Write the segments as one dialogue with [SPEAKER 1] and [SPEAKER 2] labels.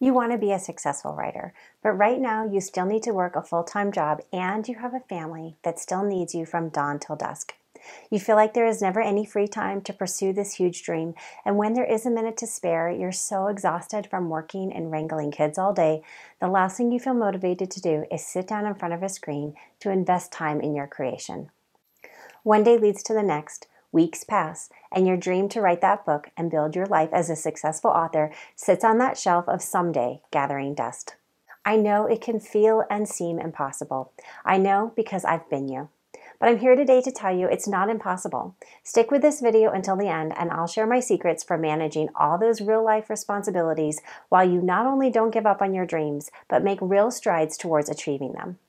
[SPEAKER 1] You want to be a successful writer, but right now you still need to work a full-time job and you have a family that still needs you from dawn till dusk. You feel like there is never any free time to pursue this huge dream, and when there is a minute to spare, you're so exhausted from working and wrangling kids all day, the last thing you feel motivated to do is sit down in front of a screen to invest time in your creation. One day leads to the next, weeks pass, and your dream to write that book and build your life as a successful author sits on that shelf of someday gathering dust. I know it can feel and seem impossible. I know because I've been you. But I'm here today to tell you it's not impossible. Stick with this video until the end and I'll share my secrets for managing all those real-life responsibilities while you not only don't give up on your dreams, but make real strides towards achieving them.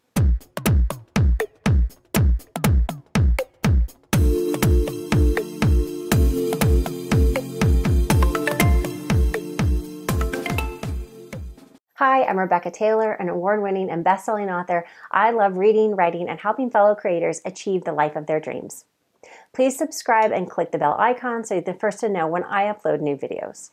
[SPEAKER 1] Hi, I'm Rebecca Taylor, an award-winning and best-selling author. I love reading, writing, and helping fellow creators achieve the life of their dreams. Please subscribe and click the bell icon so you're the first to know when I upload new videos.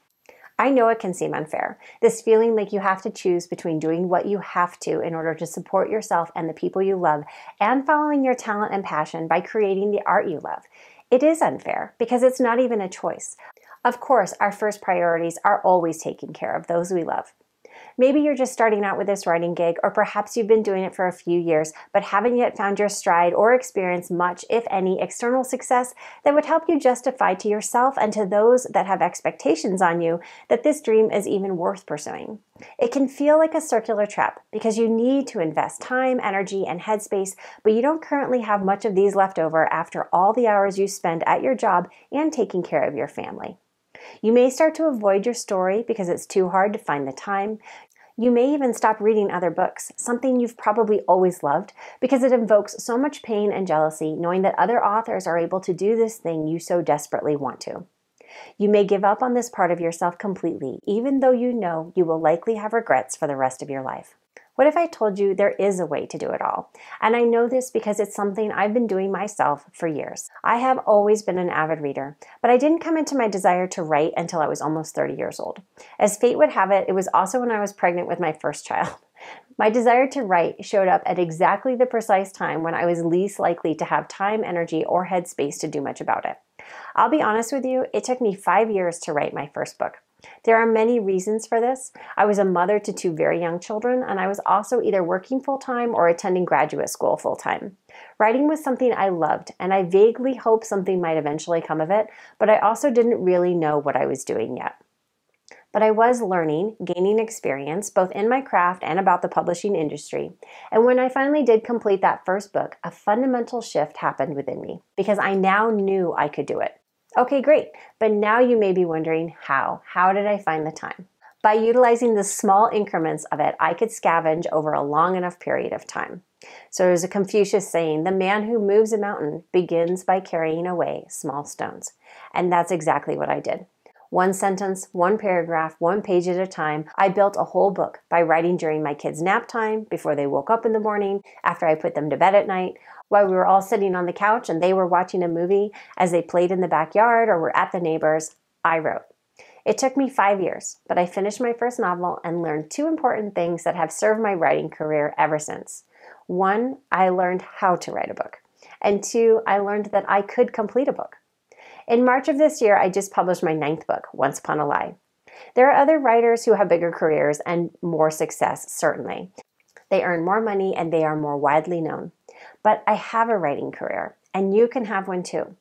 [SPEAKER 1] I know it can seem unfair, this feeling like you have to choose between doing what you have to in order to support yourself and the people you love and following your talent and passion by creating the art you love. It is unfair because it's not even a choice. Of course, our first priorities are always taking care of those we love. Maybe you're just starting out with this writing gig, or perhaps you've been doing it for a few years, but haven't yet found your stride or experienced much, if any, external success that would help you justify to yourself and to those that have expectations on you that this dream is even worth pursuing. It can feel like a circular trap because you need to invest time, energy, and headspace, but you don't currently have much of these left over after all the hours you spend at your job and taking care of your family. You may start to avoid your story because it's too hard to find the time. You may even stop reading other books, something you've probably always loved, because it invokes so much pain and jealousy knowing that other authors are able to do this thing you so desperately want to. You may give up on this part of yourself completely, even though you know you will likely have regrets for the rest of your life. What if I told you there is a way to do it all? And I know this because it's something I've been doing myself for years. I have always been an avid reader, but I didn't come into my desire to write until I was almost 30 years old. As fate would have it, it was also when I was pregnant with my first child. My desire to write showed up at exactly the precise time when I was least likely to have time, energy, or headspace to do much about it. I'll be honest with you, it took me 5 years to write my first book. There are many reasons for this. I was a mother to 2 very young children, and I was also either working full-time or attending graduate school full-time. Writing was something I loved, and I vaguely hoped something might eventually come of it, but I also didn't really know what I was doing yet. But I was learning, gaining experience, both in my craft and about the publishing industry. And when I finally did complete that first book, a fundamental shift happened within me, because I now knew I could do it. Okay, great. But now you may be wondering how. How did I find the time? By utilizing the small increments of it, I could scavenge over a long enough period of time. So there's a Confucius saying, the man who moves a mountain begins by carrying away small stones. And that's exactly what I did. One sentence, one paragraph, one page at a time, I built a whole book by writing during my kids' nap time, before they woke up in the morning, after I put them to bed at night, while we were all sitting on the couch and they were watching a movie, as they played in the backyard or were at the neighbors, I wrote. It took me 5 years, but I finished my first novel and learned 2 important things that have served my writing career ever since. 1, I learned how to write a book. And 2, I learned that I could complete a book. In March of this year, I just published my 9th book, Once Upon a Lie. There are other writers who have bigger careers and more success, certainly. They earn more money and they are more widely known. But I have a writing career, and you can have one too.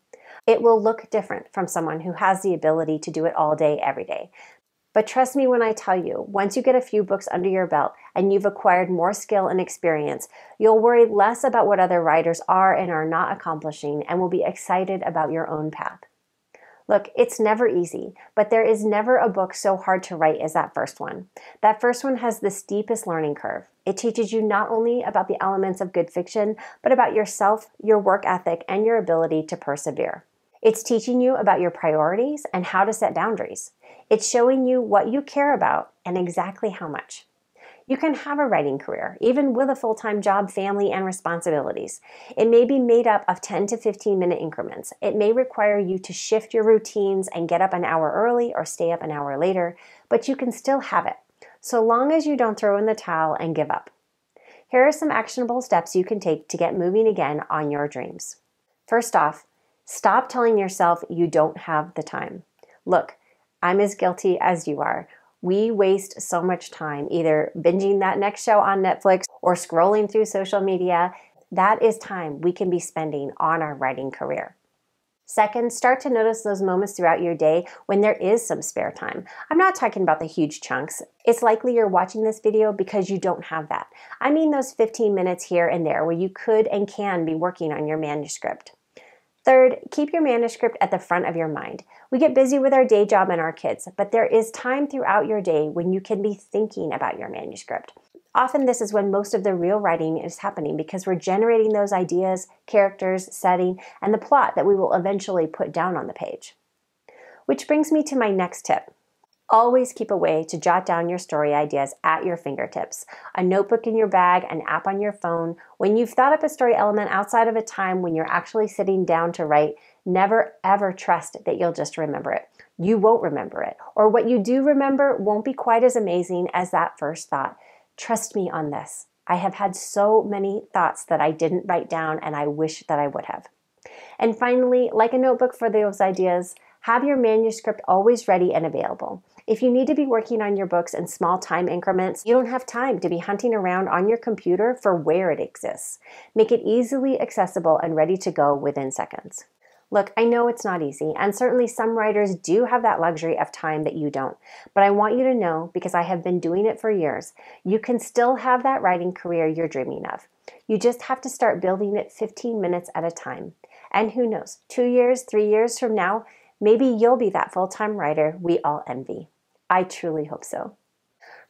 [SPEAKER 1] It will look different from someone who has the ability to do it all day, every day. But trust me when I tell you, once you get a few books under your belt and you've acquired more skill and experience, you'll worry less about what other writers are and are not accomplishing and will be excited about your own path. Look, it's never easy, but there is never a book so hard to write as that first one. That first one has the steepest learning curve. It teaches you not only about the elements of good fiction, but about yourself, your work ethic, and your ability to persevere. It's teaching you about your priorities and how to set boundaries. It's showing you what you care about and exactly how much. You can have a writing career, even with a full-time job, family, and responsibilities. It may be made up of 10 to 15-minute increments. It may require you to shift your routines and get up an hour early or stay up an hour later, but you can still have it. so long as you don't throw in the towel and give up. Here are some actionable steps you can take to get moving again on your dreams. First off, stop telling yourself you don't have the time. Look, I'm as guilty as you are. We waste so much time either binging that next show on Netflix or scrolling through social media. That is time we can be spending on our writing career. Second, start to notice those moments throughout your day when there is some spare time. I'm not talking about the huge chunks. It's likely you're watching this video because you don't have that. I mean those 15 minutes here and there where you could and can be working on your manuscript. Third, keep your manuscript at the front of your mind. We get busy with our day job and our kids, but there is time throughout your day when you can be thinking about your manuscript. Often this is when most of the real writing is happening because we're generating those ideas, characters, setting, and the plot that we will eventually put down on the page. Which brings me to my next tip. Always keep a way to jot down your story ideas at your fingertips. A notebook in your bag, an app on your phone. When you've thought up a story element outside of a time when you're actually sitting down to write, never ever trust that you'll just remember it. You won't remember it. Or what you do remember won't be quite as amazing as that first thought. Trust me on this. I have had so many thoughts that I didn't write down and I wish that I would have. And finally, like a notebook for those ideas, have your manuscript always ready and available. If you need to be working on your books in small time increments, you don't have time to be hunting around on your computer for where it exists. Make it easily accessible and ready to go within seconds. Look, I know it's not easy, and certainly some writers do have that luxury of time that you don't. But I want you to know, because I have been doing it for years, you can still have that writing career you're dreaming of. You just have to start building it 15 minutes at a time. And who knows, 2 years, 3 years from now, maybe you'll be that full-time writer we all envy. I truly hope so.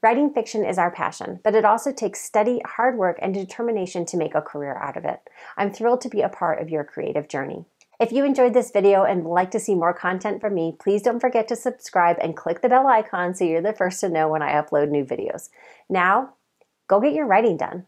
[SPEAKER 1] Writing fiction is our passion, but it also takes steady, hard work and determination to make a career out of it. I'm thrilled to be a part of your creative journey. If you enjoyed this video and would like to see more content from me, please don't forget to subscribe and click the bell icon so you're the first to know when I upload new videos. Now, go get your writing done.